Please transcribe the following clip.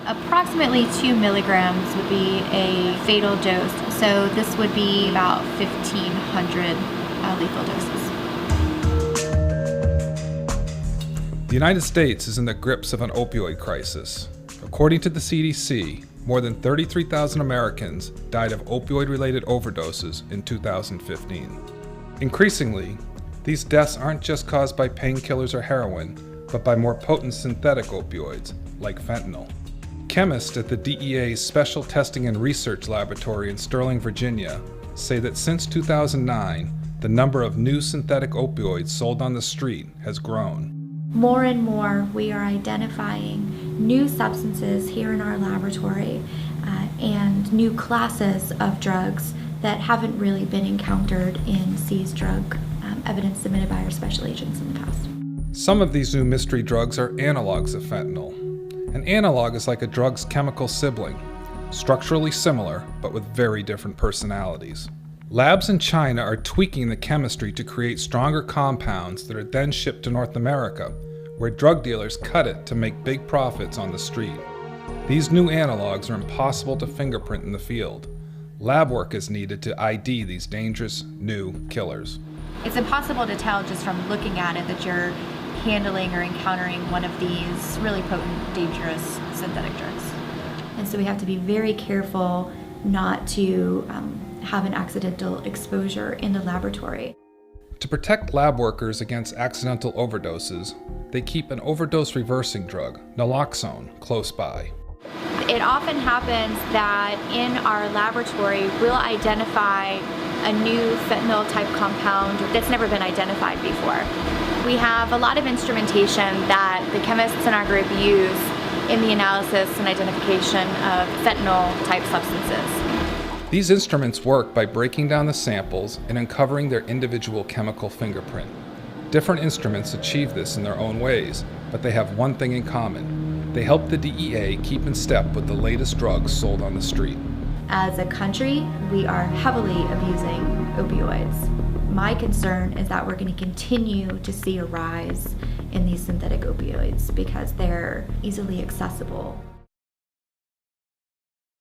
Approximately 2 milligrams would be a fatal dose. So this would be about 1,500 lethal doses. The United States is in the grips of an opioid crisis. According to the CDC, more than 33,000 Americans died of opioid-related overdoses in 2015. Increasingly, these deaths aren't just caused by painkillers or heroin, but by more potent synthetic opioids, like fentanyl. Chemists at the DEA's Special Testing and Research Laboratory in Sterling, Virginia, say that since 2009, the number of new synthetic opioids sold on the street has grown. More and more, we are identifying new substances here in our laboratory and new classes of drugs that haven't really been encountered in seized drug evidence submitted by our special agents in the past. Some of these new mystery drugs are analogs of fentanyl. An analog is like a drug's chemical sibling, structurally similar but with very different personalities. Labs in China are tweaking the chemistry to create stronger compounds that are then shipped to North America, where drug dealers cut it to make big profits on the street. These new analogs are impossible to fingerprint in the field. Lab work is needed to ID these dangerous new killers. It's impossible to tell just from looking at it that you're handling or encountering one of these really potent, dangerous synthetic drugs. And so we have to be very careful not to have an accidental exposure in the laboratory. To protect lab workers against accidental overdoses, they keep an overdose reversing drug, naloxone, close by. It often happens that in our laboratory, we'll identify a new fentanyl type compound that's never been identified before. We have a lot of instrumentation that the chemists in our group use in the analysis and identification of fentanyl type substances. These instruments work by breaking down the samples and uncovering their individual chemical fingerprint. Different instruments achieve this in their own ways, but they have one thing in common. They help the DEA keep in step with the latest drugs sold on the street. As a country, we are heavily abusing opioids. My concern is that we're going to continue to see a rise in these synthetic opioids because they're easily accessible.